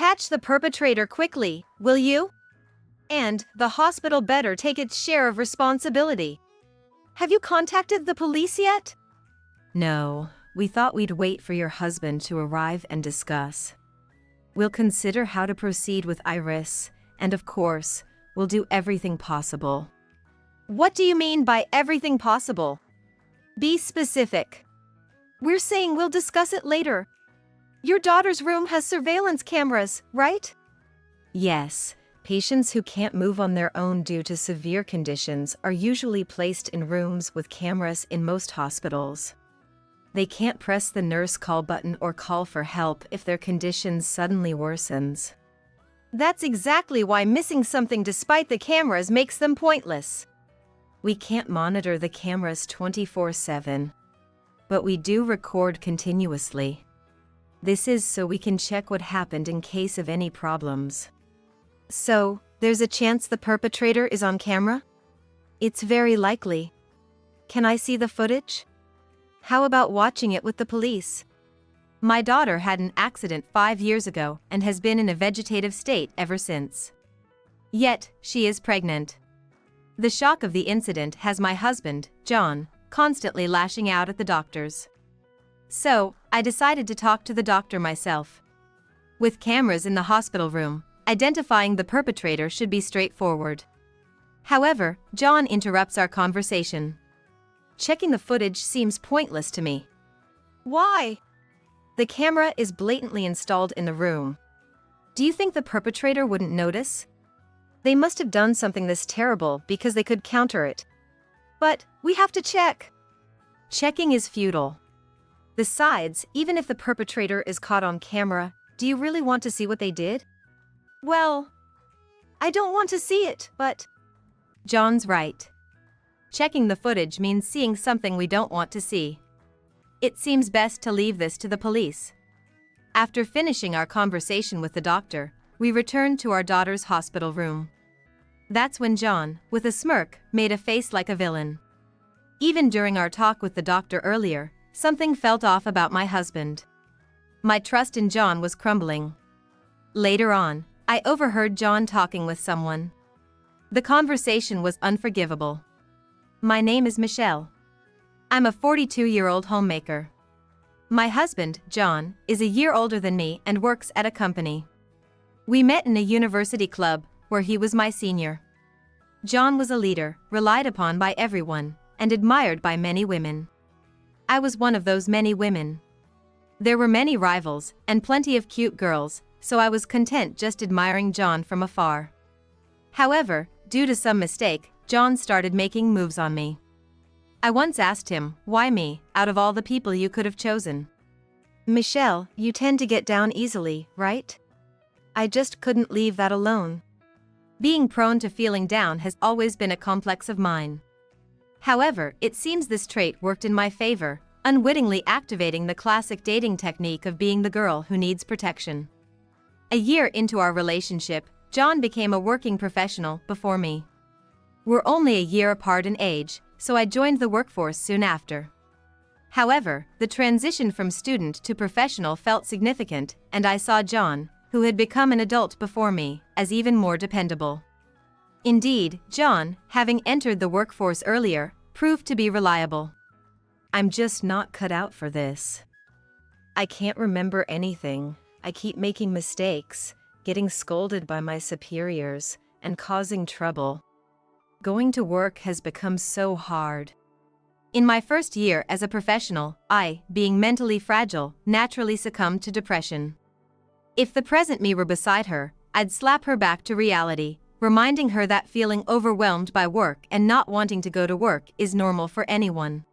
Catch the perpetrator quickly, will you? And the hospital better take its share of responsibility. Have you contacted the police yet? No, we thought we'd wait for your husband to arrive and discuss. We'll consider how to proceed with Iris, and of course, we'll do everything possible. What do you mean by everything possible? Be specific. We're saying we'll discuss it later. Your daughter's room has surveillance cameras, right? Yes, patients who can't move on their own due to severe conditions are usually placed in rooms with cameras in most hospitals. They can't press the nurse call button or call for help if their condition suddenly worsens. That's exactly why missing something despite the cameras makes them pointless. We can't monitor the cameras 24/7. But we do record continuously. This is so we can check what happened in case of any problems. So, there's a chance the perpetrator is on camera? It's very likely. Can I see the footage? How about watching it with the police? My daughter had an accident 5 years ago and has been in a vegetative state ever since. Yet, she is pregnant. The shock of the incident has my husband, John, constantly lashing out at the doctors. So, I decided to talk to the doctor myself. With cameras in the hospital room, identifying the perpetrator should be straightforward. However, John interrupts our conversation. Checking the footage seems pointless to me. Why? The camera is blatantly installed in the room. Do you think the perpetrator wouldn't notice? They must have done something this terrible because they could counter it. But we have to check. Checking is futile. Besides, even if the perpetrator is caught on camera, do you really want to see what they did? Well, I don't want to see it, but... John's right. Checking the footage means seeing something we don't want to see. It seems best to leave this to the police. After finishing our conversation with the doctor, we returned to our daughter's hospital room. That's when John, with a smirk, made a face like a villain. Even during our talk with the doctor earlier, something felt off about my husband. My trust in John was crumbling. Later on, I overheard John talking with someone. The conversation was unforgivable. My name is Michelle. I'm a 42-year-old homemaker. My husband, John, is a year older than me and works at a company. We met in a university club, where he was my senior. John was a leader, relied upon by everyone, and admired by many women. I was one of those many women. There were many rivals, and plenty of cute girls, so I was content just admiring John from afar. However, due to some mistake, John started making moves on me. I once asked him, why me, out of all the people you could have chosen? Michelle, you tend to get down easily, right? I just couldn't leave that alone. Being prone to feeling down has always been a complex of mine. However, it seems this trait worked in my favor, unwittingly activating the classic dating technique of being the girl who needs protection. A year into our relationship, John became a working professional before me. We're only a year apart in age, so I joined the workforce soon after. However, the transition from student to professional felt significant, and I saw John, who had become an adult before me, as even more dependable. Indeed, John, having entered the workforce earlier, proved to be reliable. I'm just not cut out for this. I can't remember anything. I keep making mistakes, getting scolded by my superiors, and causing trouble. Going to work has become so hard. In my first year as a professional, I, being mentally fragile, naturally succumbed to depression. If the present me were beside her, I'd slap her back to reality, reminding her that feeling overwhelmed by work and not wanting to go to work is normal for anyone.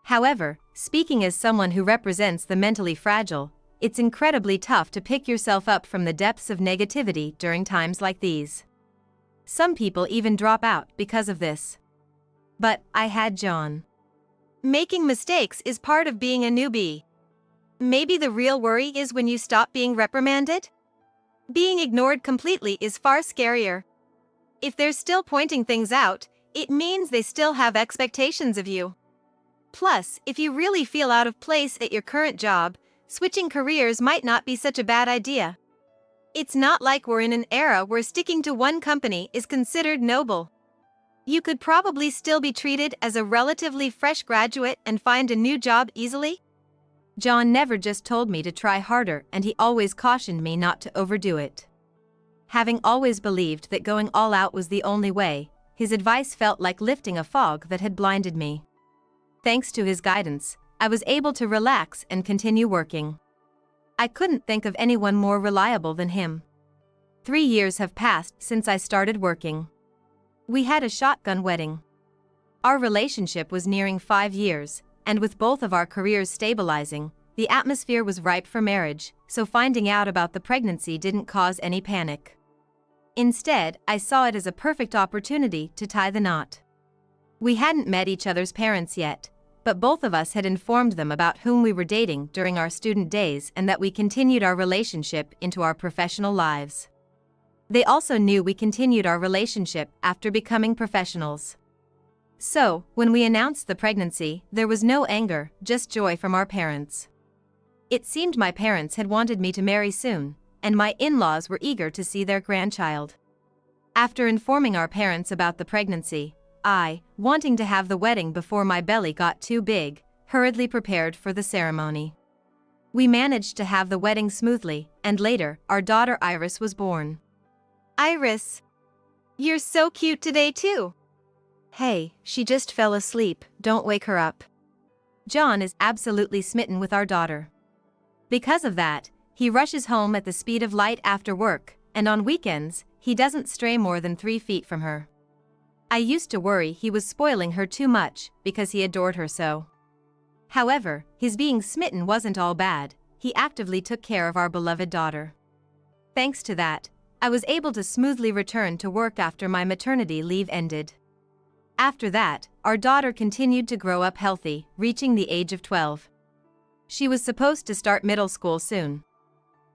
However, speaking as someone who represents the mentally fragile, it's incredibly tough to pick yourself up from the depths of negativity during times like these. Some people even drop out because of this. But I had John. Making mistakes is part of being a newbie. Maybe the real worry is when you stop being reprimanded? Being ignored completely is far scarier. If they're still pointing things out, it means they still have expectations of you. Plus, if you really feel out of place at your current job, switching careers might not be such a bad idea. It's not like we're in an era where sticking to one company is considered noble. You could probably still be treated as a relatively fresh graduate and find a new job easily. John never just told me to try harder, and he always cautioned me not to overdo it. Having always believed that going all out was the only way, his advice felt like lifting a fog that had blinded me. Thanks to his guidance, I was able to relax and continue working. I couldn't think of anyone more reliable than him. 3 years have passed since I started working. We had a shotgun wedding. Our relationship was nearing 5 years, and with both of our careers stabilizing, the atmosphere was ripe for marriage, so finding out about the pregnancy didn't cause any panic. Instead, I saw it as a perfect opportunity to tie the knot. We hadn't met each other's parents yet, but both of us had informed them about whom we were dating during our student days and that we continued our relationship into our professional lives. They also knew we continued our relationship after becoming professionals. So, when we announced the pregnancy, there was no anger, just joy from our parents. It seemed my parents had wanted me to marry soon, and my in-laws were eager to see their grandchild. After informing our parents about the pregnancy, I, wanting to have the wedding before my belly got too big, hurriedly prepared for the ceremony. We managed to have the wedding smoothly, and later, our daughter Iris was born. Iris, you're so cute today too. Hey, she just fell asleep, don't wake her up. John is absolutely smitten with our daughter. Because of that, he rushes home at the speed of light after work, and on weekends, he doesn't stray more than 3 feet from her. I used to worry he was spoiling her too much because he adored her so. However, his being smitten wasn't all bad, he actively took care of our beloved daughter. Thanks to that, I was able to smoothly return to work after my maternity leave ended. After that, our daughter continued to grow up healthy, reaching the age of 12. She was supposed to start middle school soon.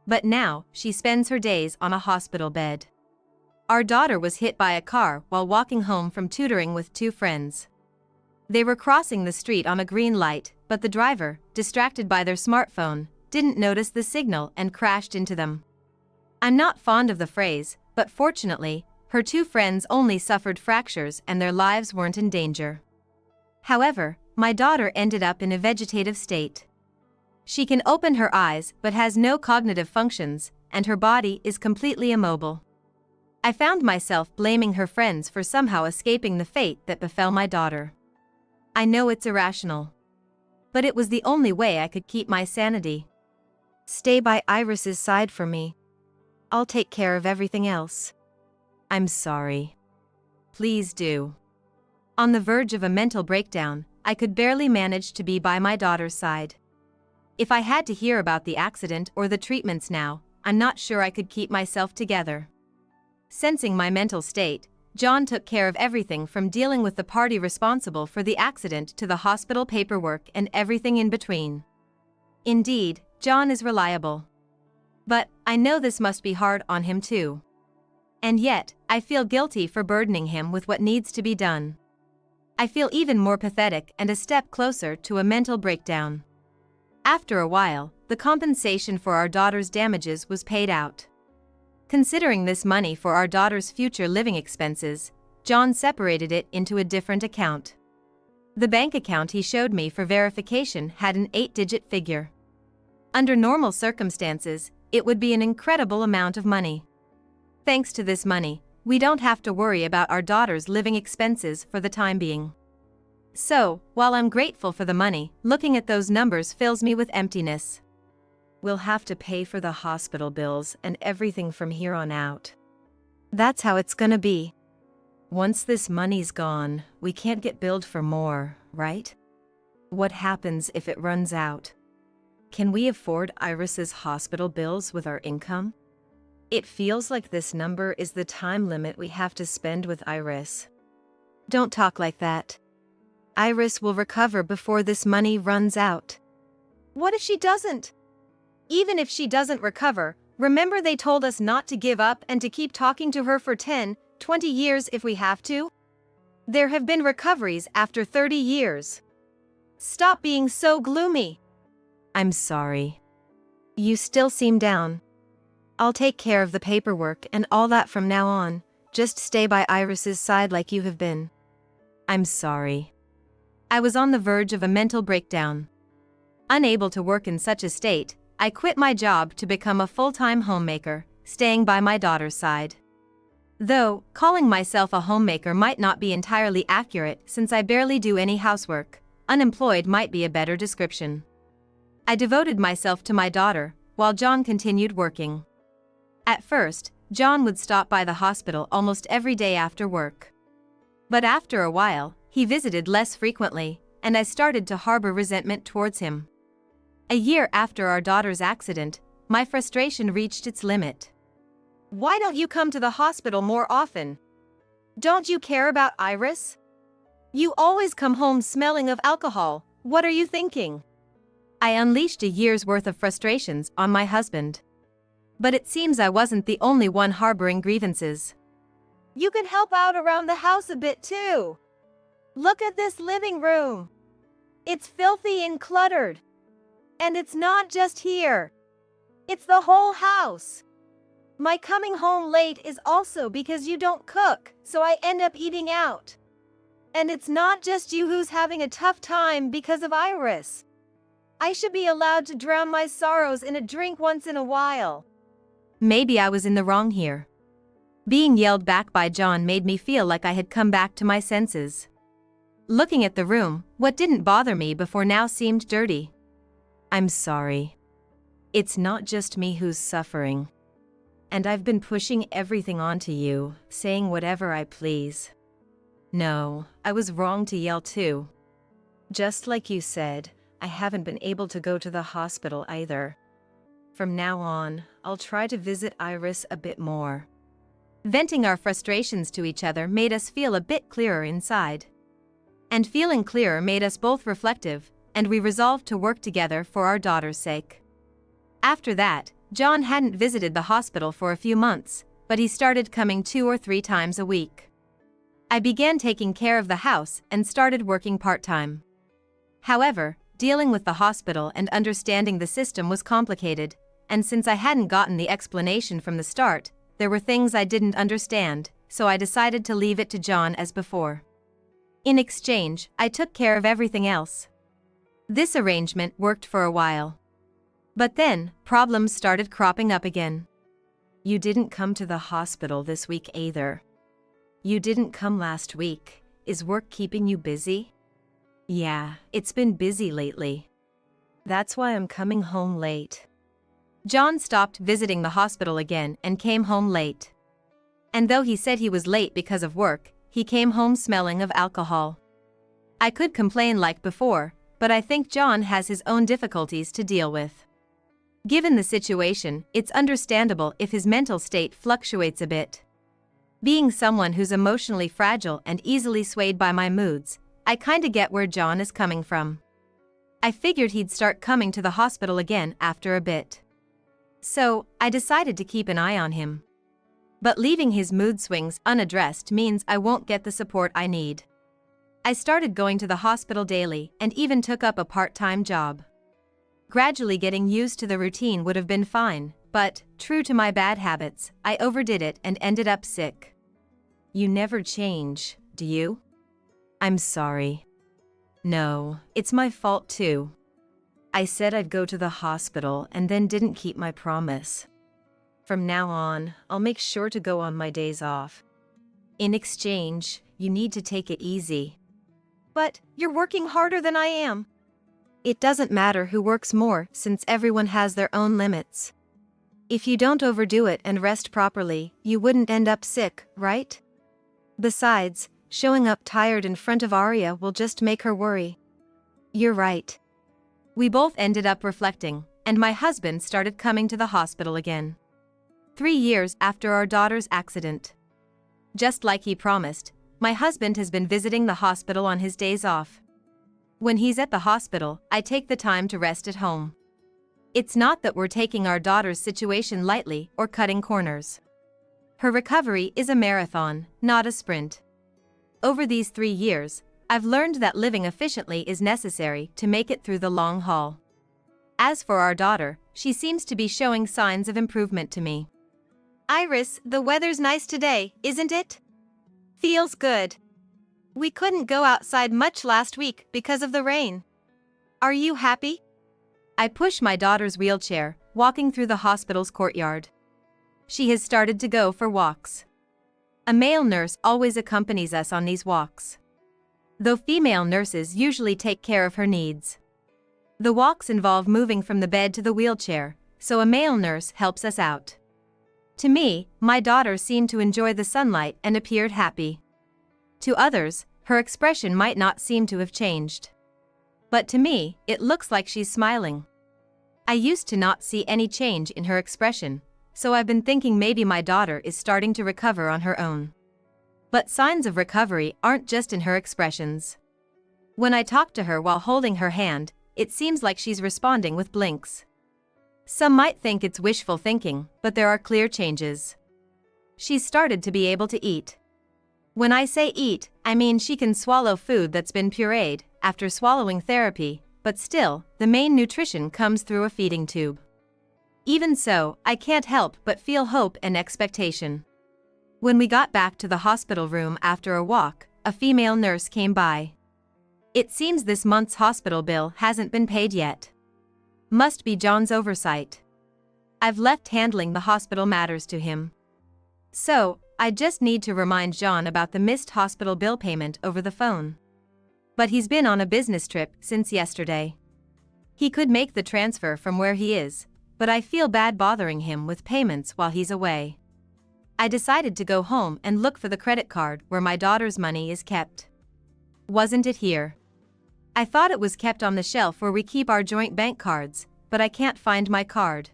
But now, she spends her days on a hospital bed. Our daughter was hit by a car while walking home from tutoring with 2 friends. They were crossing the street on a green light, but the driver, distracted by their smartphone, didn't notice the signal and crashed into them. I'm not fond of the phrase, but fortunately, her 2 friends only suffered fractures and their lives weren't in danger. However, my daughter ended up in a vegetative state. She can open her eyes but has no cognitive functions, and her body is completely immobile. I found myself blaming her friends for somehow escaping the fate that befell my daughter. I know it's irrational. But it was the only way I could keep my sanity. Stay by Iris's side for me. I'll take care of everything else. I'm sorry. Please do. On the verge of a mental breakdown, I could barely manage to be by my daughter's side. If I had to hear about the accident or the treatments now, I'm not sure I could keep myself together. Sensing my mental state, John took care of everything from dealing with the party responsible for the accident to the hospital paperwork and everything in between. Indeed, John is reliable. But I know this must be hard on him too. And yet, I feel guilty for burdening him with what needs to be done. I feel even more pathetic and a step closer to a mental breakdown. After a while, the compensation for our daughter's damages was paid out. Considering this money for our daughter's future living expenses, John separated it into a different account. The bank account he showed me for verification had an 8-digit figure. Under normal circumstances, it would be an incredible amount of money. Thanks to this money, we don't have to worry about our daughter's living expenses for the time being. So, while I'm grateful for the money, looking at those numbers fills me with emptiness. We'll have to pay for the hospital bills and everything from here on out. That's how it's gonna be. Once this money's gone, we can't get billed for more, right? What happens if it runs out? Can we afford Iris's hospital bills with our income? It feels like this number is the time limit we have to spend with Iris. Don't talk like that. Iris will recover before this money runs out. What if she doesn't? Even if she doesn't recover, remember they told us not to give up and to keep talking to her for 10, 20 years if we have to? There have been recoveries after 30 years. Stop being so gloomy. I'm sorry. You still seem down. I'll take care of the paperwork and all that from now on. Just stay by Iris's side like you have been. I'm sorry. I was on the verge of a mental breakdown. Unable to work in such a state, I quit my job to become a full-time homemaker, staying by my daughter's side. Though, calling myself a homemaker might not be entirely accurate since I barely do any housework, unemployed might be a better description. I devoted myself to my daughter, while John continued working. At first, John would stop by the hospital almost every day after work. But after a while, he visited less frequently, and I started to harbor resentment towards him. A year after our daughter's accident, my frustration reached its limit. Why don't you come to the hospital more often? Don't you care about Iris? You always come home smelling of alcohol. What are you thinking? I unleashed a year's worth of frustrations on my husband. But it seems I wasn't the only one harboring grievances. You can help out around the house a bit too. Look at this living room. It's filthy and cluttered. And it's not just here. It's the whole house. My coming home late is also because you don't cook, so I end up eating out. And it's not just you who's having a tough time because of Iris. I should be allowed to drown my sorrows in a drink once in a while. Maybe I was in the wrong here. Being yelled back by John made me feel like I had come back to my senses. Looking at the room, what didn't bother me before now seemed dirty. I'm sorry. It's not just me who's suffering. And I've been pushing everything onto you, saying whatever I please. No, I was wrong to yell too. Just like you said, I haven't been able to go to the hospital either. From now on, I'll try to visit Iris a bit more. Venting our frustrations to each other made us feel a bit clearer inside. And feeling clearer made us both reflective, and we resolved to work together for our daughter's sake. After that, John hadn't visited the hospital for a few months, but he started coming 2 or 3 times a week. I began taking care of the house and started working part-time. However, dealing with the hospital and understanding the system was complicated, and since I hadn't gotten the explanation from the start, there were things I didn't understand, so I decided to leave it to John as before. In exchange, I took care of everything else. This arrangement worked for a while. But then, problems started cropping up again. You didn't come to the hospital this week either. You didn't come last week. Is work keeping you busy? Yeah, it's been busy lately. That's why I'm coming home late. John stopped visiting the hospital again and came home late. And though he said he was late because of work, he came home smelling of alcohol. I could complain like before, but I think John has his own difficulties to deal with. Given the situation, it's understandable if his mental state fluctuates a bit. Being someone who's emotionally fragile and easily swayed by my moods, I kinda get where John is coming from. I figured he'd start coming to the hospital again after a bit. So, I decided to keep an eye on him. But leaving his mood swings unaddressed means I won't get the support I need. I started going to the hospital daily and even took up a part-time job. Gradually getting used to the routine would have been fine, but, true to my bad habits, I overdid it and ended up sick. You never change, do you? I'm sorry. No, it's my fault too. I said I'd go to the hospital and then didn't keep my promise. From now on, I'll make sure to go on my days off. In exchange, you need to take it easy. But you're working harder than I am. It doesn't matter who works more since everyone has their own limits. If you don't overdo it and rest properly, you wouldn't end up sick, right? Besides, showing up tired in front of Arya will just make her worry. You're right. We both ended up reflecting, and my husband started coming to the hospital again. 3 years after our daughter's accident. Just like he promised, my husband has been visiting the hospital on his days off. When he's at the hospital, I take the time to rest at home. It's not that we're taking our daughter's situation lightly or cutting corners. Her recovery is a marathon, not a sprint. Over these 3 years, I've learned that living efficiently is necessary to make it through the long haul. As for our daughter, she seems to be showing signs of improvement to me. Iris, the weather's nice today, isn't it? Feels good. We couldn't go outside much last week because of the rain. Are you happy? I push my daughter's wheelchair, walking through the hospital's courtyard. She has started to go for walks. A male nurse always accompanies us on these walks, though female nurses usually take care of her needs. The walks involve moving from the bed to the wheelchair, so a male nurse helps us out. To me, my daughter seemed to enjoy the sunlight and appeared happy. To others, her expression might not seem to have changed. But to me, it looks like she's smiling. I used to not see any change in her expression, so I've been thinking maybe my daughter is starting to recover on her own. But signs of recovery aren't just in her expressions. When I talk to her while holding her hand, it seems like she's responding with blinks. Some might think it's wishful thinking, but there are clear changes. She's started to be able to eat. When I say eat, I mean she can swallow food that's been pureed after swallowing therapy, but still, the main nutrition comes through a feeding tube. Even so, I can't help but feel hope and expectation. When we got back to the hospital room after a walk, a female nurse came by. It seems this month's hospital bill hasn't been paid yet. Must be John's oversight. I've left handling the hospital matters to him. So, I just need to remind John about the missed hospital bill payment over the phone. But he's been on a business trip since yesterday. He could make the transfer from where he is, but I feel bad bothering him with payments while he's away. I decided to go home and look for the credit card where my daughter's money is kept. Wasn't it here? I thought it was kept on the shelf where we keep our joint bank cards, but I can't find my card.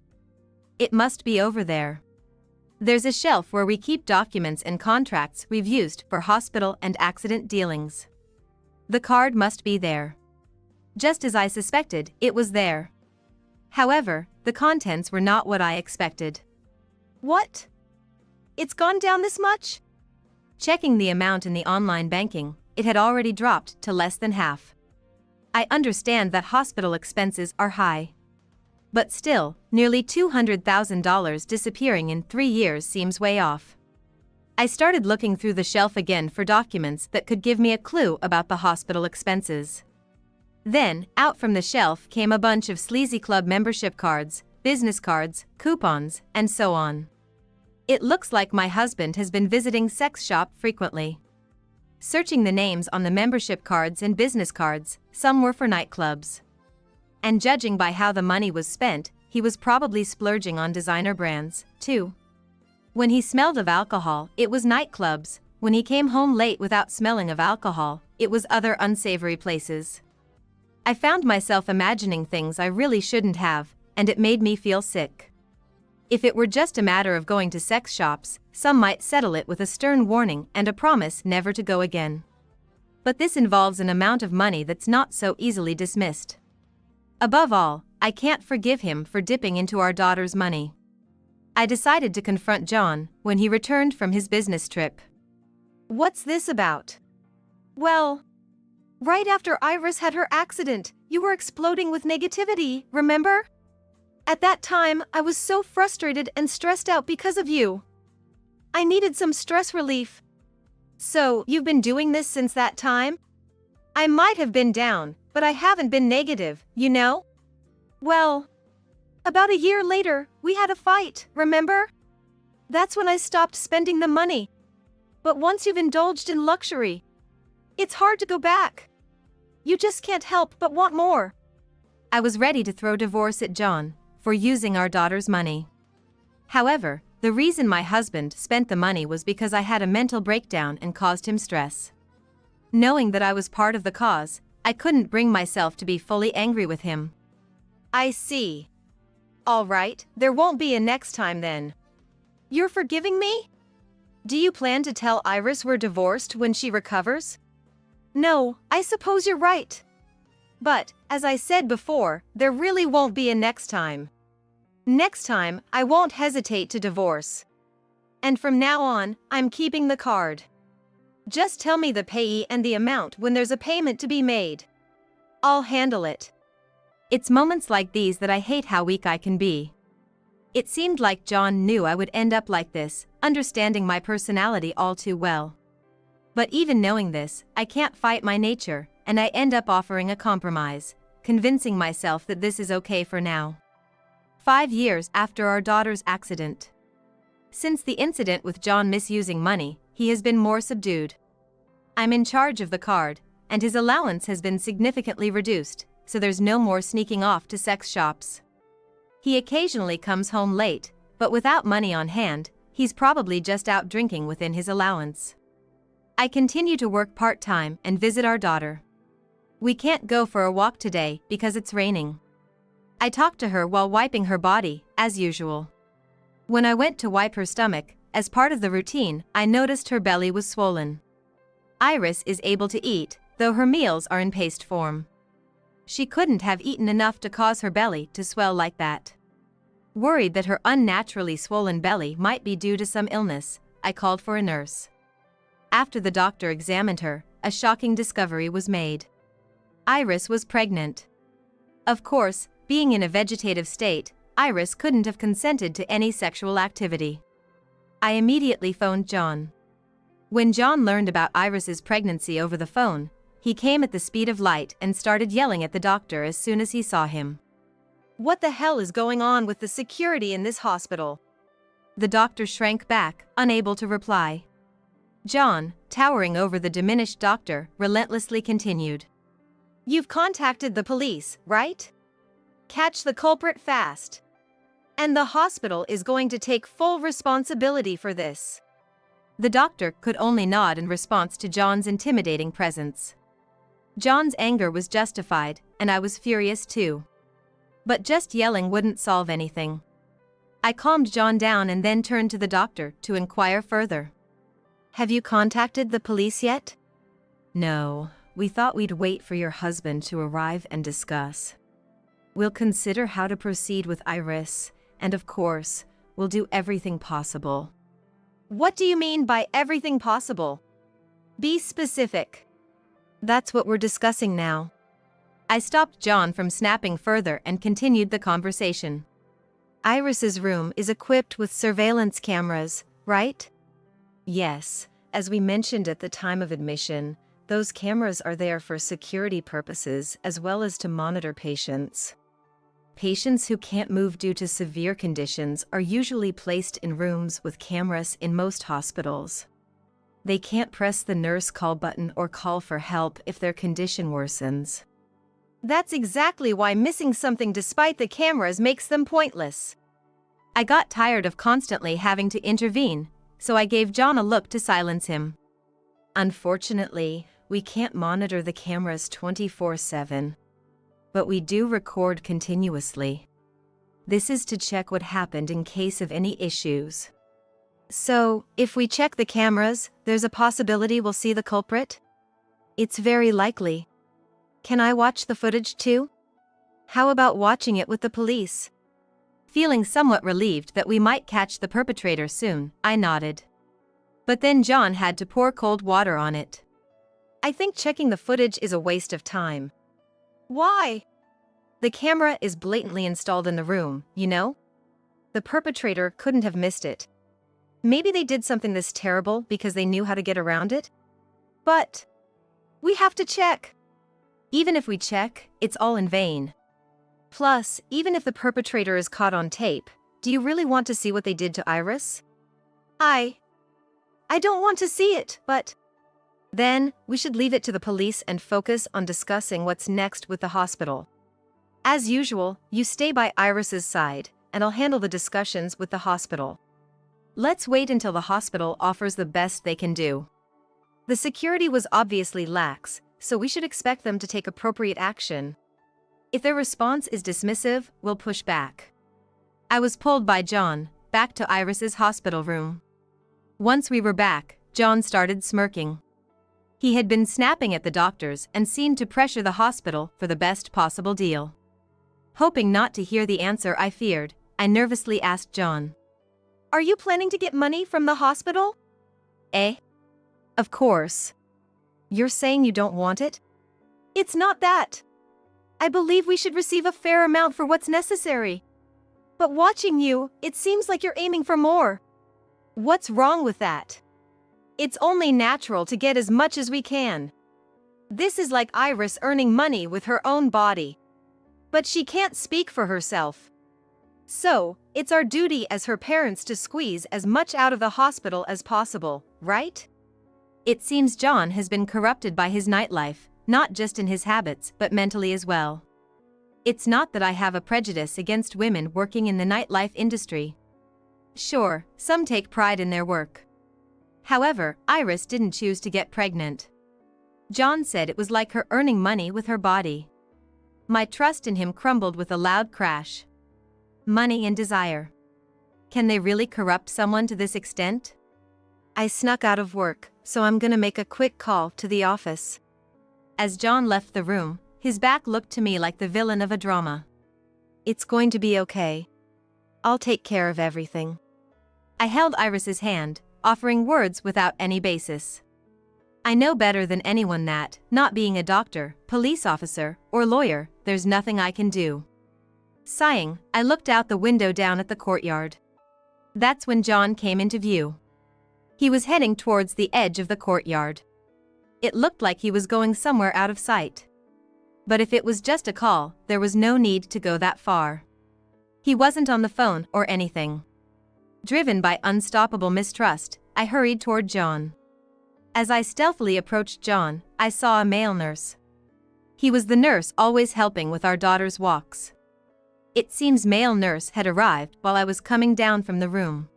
It must be over there. There's a shelf where we keep documents and contracts we've used for hospital and accident dealings. The card must be there. Just as I suspected, it was there. However, the contents were not what I expected. What? It's gone down this much? Checking the amount in the online banking, it had already dropped to less than half. I understand that hospital expenses are high. But still, nearly $200,000 disappearing in 3 years seems way off. I started looking through the shelf again for documents that could give me a clue about the hospital expenses. Then, out from the shelf came a bunch of sleazy club membership cards, business cards, coupons, and so on. It looks like my husband has been visiting sex shop frequently. Searching the names on the membership cards and business cards, some were for nightclubs. And judging by how the money was spent, he was probably splurging on designer brands, too. When he smelled of alcohol, it was nightclubs. When he came home late without smelling of alcohol, it was other unsavory places. I found myself imagining things I really shouldn't have, and it made me feel sick. If it were just a matter of going to sex shops, some might settle it with a stern warning and a promise never to go again. But this involves an amount of money that's not so easily dismissed. Above all, I can't forgive him for dipping into our daughter's money. I decided to confront John when he returned from his business trip. What's this about? Well, right after Iris had her accident, you were exploding with negativity, remember? At that time, I was so frustrated and stressed out because of you. I needed some stress relief. So, you've been doing this since that time? I might have been down, but I haven't been negative, you know? Well, about a year later, we had a fight, remember? That's when I stopped spending the money. But once you've indulged in luxury, it's hard to go back. You just can't help but want more. I was ready to throw divorce at John for using our daughter's money. However, the reason my husband spent the money was because I had a mental breakdown and caused him stress. Knowing that I was part of the cause, I couldn't bring myself to be fully angry with him. I see. All right, there won't be a next time then. You're forgiving me? Do you plan to tell Iris we're divorced when she recovers? No, I suppose you're right. But, as I said before, there really won't be a next time. Next time, I won't hesitate to divorce. And from now on, I'm keeping the card. Just tell me the payee and the amount when there's a payment to be made. I'll handle it. It's moments like these that I hate how weak I can be. It seemed like John knew I would end up like this, understanding my personality all too well. But even knowing this, I can't fight my nature, and I end up offering a compromise, convincing myself that this is okay for now. 5 years after our daughter's accident. Since the incident with John misusing money, he has been more subdued. I'm in charge of the card, and his allowance has been significantly reduced, so there's no more sneaking off to sex shops. He occasionally comes home late, but without money on hand, he's probably just out drinking within his allowance. I continue to work part-time and visit our daughter. We can't go for a walk today because it's raining. I talk to her while wiping her body, as usual. When I went to wipe her stomach, as part of the routine, I noticed her belly was swollen. Iris is able to eat, though her meals are in paste form. She couldn't have eaten enough to cause her belly to swell like that. Worried that her unnaturally swollen belly might be due to some illness, I called for a nurse. After the doctor examined her, a shocking discovery was made. Iris was pregnant. Of course, being in a vegetative state, Iris couldn't have consented to any sexual activity. I immediately phoned John. When John learned about Iris's pregnancy over the phone, he came at the speed of light and started yelling at the doctor as soon as he saw him. What the hell is going on with the security in this hospital? The doctor shrank back, unable to reply. John, towering over the diminished doctor, relentlessly continued. You've contacted the police, right? Catch the culprit fast. And the hospital is going to take full responsibility for this. The doctor could only nod in response to John's intimidating presence. John's anger was justified, and I was furious too. But just yelling wouldn't solve anything. I calmed John down and then turned to the doctor to inquire further. Have you contacted the police yet? No, we thought we'd wait for your husband to arrive and discuss. We'll consider how to proceed with Iris, and of course, we'll do everything possible. What do you mean by everything possible? Be specific. That's what we're discussing now. I stopped John from snapping further and continued the conversation. Iris's room is equipped with surveillance cameras, right? Yes, as we mentioned at the time of admission, those cameras are there for security purposes as well as to monitor patients. Patients who can't move due to severe conditions are usually placed in rooms with cameras in most hospitals. They can't press the nurse call button or call for help if their condition worsens. That's exactly why missing something despite the cameras makes them pointless. I got tired of constantly having to intervene, so I gave John a look to silence him. Unfortunately, we can't monitor the cameras 24/7. But we do record continuously. This is to check what happened in case of any issues. So, if we check the cameras, there's a possibility we'll see the culprit? It's very likely. Can I watch the footage too? How about watching it with the police? Feeling somewhat relieved that we might catch the perpetrator soon, I nodded. But then John had to pour cold water on it. I think checking the footage is a waste of time. Why? The camera is blatantly installed in the room, you know? The perpetrator couldn't have missed it. Maybe they did something this terrible because they knew how to get around it? But we have to check. Even if we check, it's all in vain. Plus, even if the perpetrator is caught on tape, do you really want to see what they did to Iris? I don't want to see it, but... Then, we should leave it to the police and focus on discussing what's next with the hospital. As usual, you stay by Iris's side, and I'll handle the discussions with the hospital. Let's wait until the hospital offers the best they can do. The security was obviously lax, so we should expect them to take appropriate action. If their response is dismissive, we'll push back. I was pulled by John, back to Iris's hospital room. Once we were back, John started smirking. He had been snapping at the doctors and seemed to pressure the hospital for the best possible deal. Hoping not to hear the answer I feared, I nervously asked John. Are you planning to get money from the hospital? Eh? Of course. You're saying you don't want it? It's not that. I believe we should receive a fair amount for what's necessary. But watching you, it seems like you're aiming for more. What's wrong with that? It's only natural to get as much as we can. This is like Iris earning money with her own body. But she can't speak for herself. So, it's our duty as her parents to squeeze as much out of the hospital as possible, right? It seems John has been corrupted by his nightlife, not just in his habits but mentally as well. It's not that I have a prejudice against women working in the nightlife industry. Sure, some take pride in their work. However, Iris didn't choose to get pregnant. John said it was like her earning money with her body. My trust in him crumbled with a loud crash. Money and desire. Can they really corrupt someone to this extent? I snuck out of work, so I'm gonna make a quick call to the office. As John left the room, his back looked to me like the villain of a drama. It's going to be okay. I'll take care of everything. I held Iris's hand, offering words without any basis. I know better than anyone that, not being a doctor, police officer, or lawyer, there's nothing I can do. Sighing, I looked out the window down at the courtyard. That's when John came into view. He was heading towards the edge of the courtyard. It looked like he was going somewhere out of sight. But if it was just a call, there was no need to go that far. He wasn't on the phone or anything. Driven by unstoppable mistrust, I hurried toward John. As I stealthily approached John, I saw a male nurse. He was the nurse always helping with our daughter's walks. It seems male nurse had arrived while I was coming down from the room.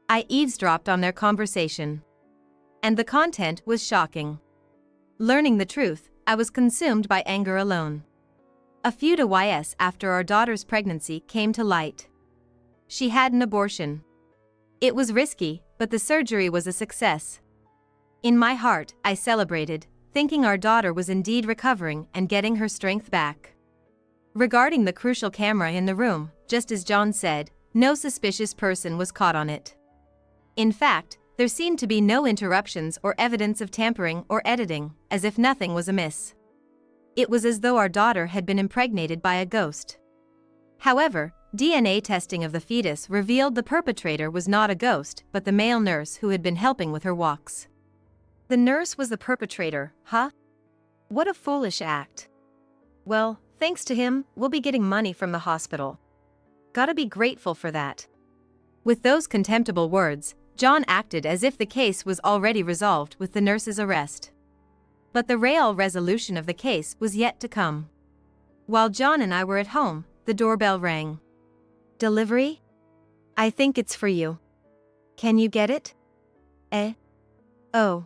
I eavesdropped on their conversation. And the content was shocking. Learning the truth, I was consumed by anger alone. A few days after our daughter's pregnancy came to light. She had an abortion. It was risky, but the surgery was a success. In my heart, I celebrated, thinking our daughter was indeed recovering and getting her strength back. Regarding the crucial camera in the room, just as John said, no suspicious person was caught on it. In fact, there seemed to be no interruptions or evidence of tampering or editing, as if nothing was amiss. It was as though our daughter had been impregnated by a ghost. However, DNA testing of the fetus revealed the perpetrator was not a ghost but the male nurse who had been helping with her walks. The nurse was the perpetrator, huh? What a foolish act. Well, thanks to him, we'll be getting money from the hospital. Gotta be grateful for that. With those contemptible words, John acted as if the case was already resolved with the nurse's arrest. But the real resolution of the case was yet to come. While John and I were at home, the doorbell rang. Delivery? I think it's for you. Can you get it? Oh.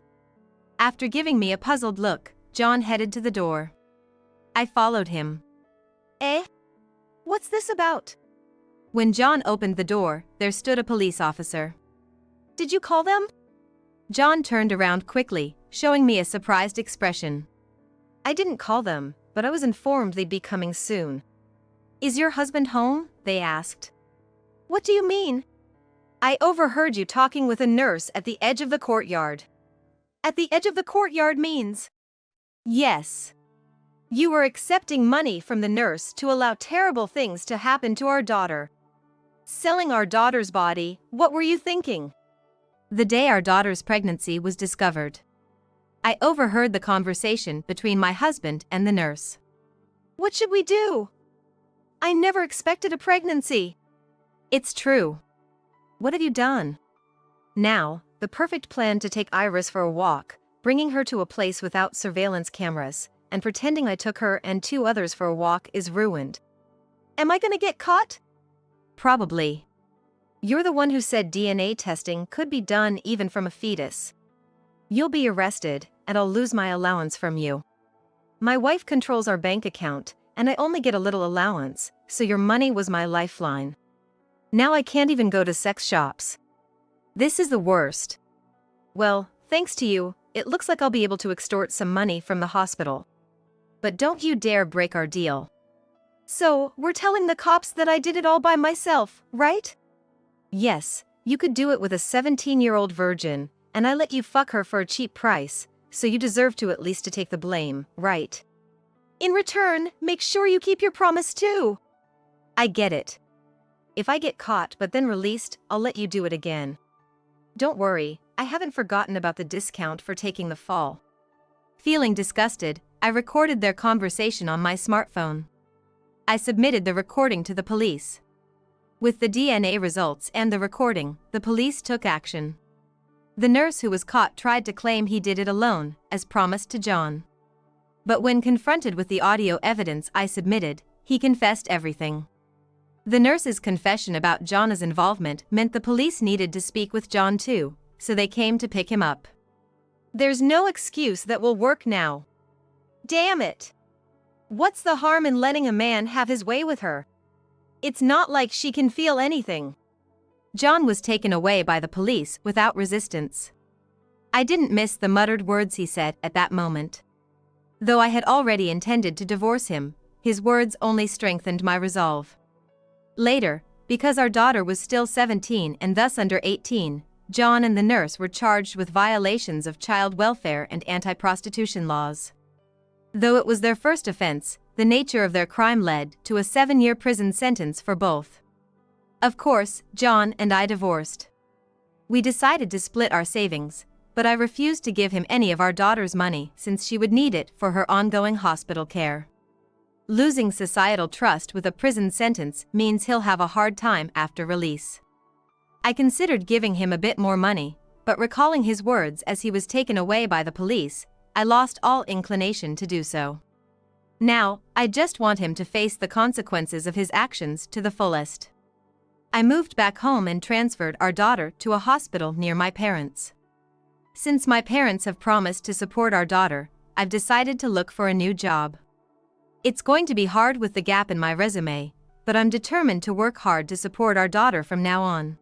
After giving me a puzzled look, John headed to the door. I followed him. What's this about? When John opened the door, there stood a police officer. Did you call them? John turned around quickly, showing me a surprised expression. I didn't call them, but I was informed they'd be coming soon. Is your husband home? They asked. What do you mean? I overheard you talking with a nurse at the edge of the courtyard. At the edge of the courtyard means? Yes. You were accepting money from the nurse to allow terrible things to happen to our daughter. Selling our daughter's body, what were you thinking? The day our daughter's pregnancy was discovered. I overheard the conversation between my husband and the nurse. What should we do? I never expected a pregnancy. It's true. What have you done? Now, the perfect plan to take Iris for a walk, bringing her to a place without surveillance cameras, and pretending I took her and 2 others for a walk is ruined. Am I gonna get caught? Probably. You're the one who said DNA testing could be done even from a fetus. You'll be arrested, and I'll lose my allowance from you. My wife controls our bank account, and I only get a little allowance, so your money was my lifeline. Now I can't even go to sex shops. This is the worst. Well, thanks to you, it looks like I'll be able to extort some money from the hospital. But don't you dare break our deal. So, we're telling the cops that I did it all by myself, right? Yes, you could do it with a 17-year-old virgin, and I let you fuck her for a cheap price, so you deserve to at least to take the blame, right? In return, make sure you keep your promise too. I get it. If I get caught but then released, I'll let you do it again. Don't worry, I haven't forgotten about the discount for taking the fall. Feeling disgusted, I recorded their conversation on my smartphone. I submitted the recording to the police. With the DNA results and the recording, the police took action. The nurse who was caught tried to claim he did it alone, as promised to John. But when confronted with the audio evidence I submitted, he confessed everything. The nurse's confession about John's involvement meant the police needed to speak with John too, so they came to pick him up. There's no excuse that will work now. Damn it. What's the harm in letting a man have his way with her? It's not like she can feel anything. John was taken away by the police without resistance. I didn't miss the muttered words he said at that moment. Though I had already intended to divorce him, his words only strengthened my resolve. Later, because our daughter was still 17 and thus under 18, John and the nurse were charged with violations of child welfare and anti-prostitution laws. Though it was their first offense, the nature of their crime led to a 7-year prison sentence for both. Of course, John and I divorced. We decided to split our savings, but I refused to give him any of our daughter's money since she would need it for her ongoing hospital care. Losing societal trust with a prison sentence means he'll have a hard time after release. I considered giving him a bit more money, but recalling his words as he was taken away by the police, I lost all inclination to do so. Now, I just want him to face the consequences of his actions to the fullest. I moved back home and transferred our daughter to a hospital near my parents. Since my parents have promised to support our daughter, I've decided to look for a new job. It's going to be hard with the gap in my resume, but I'm determined to work hard to support our daughter from now on.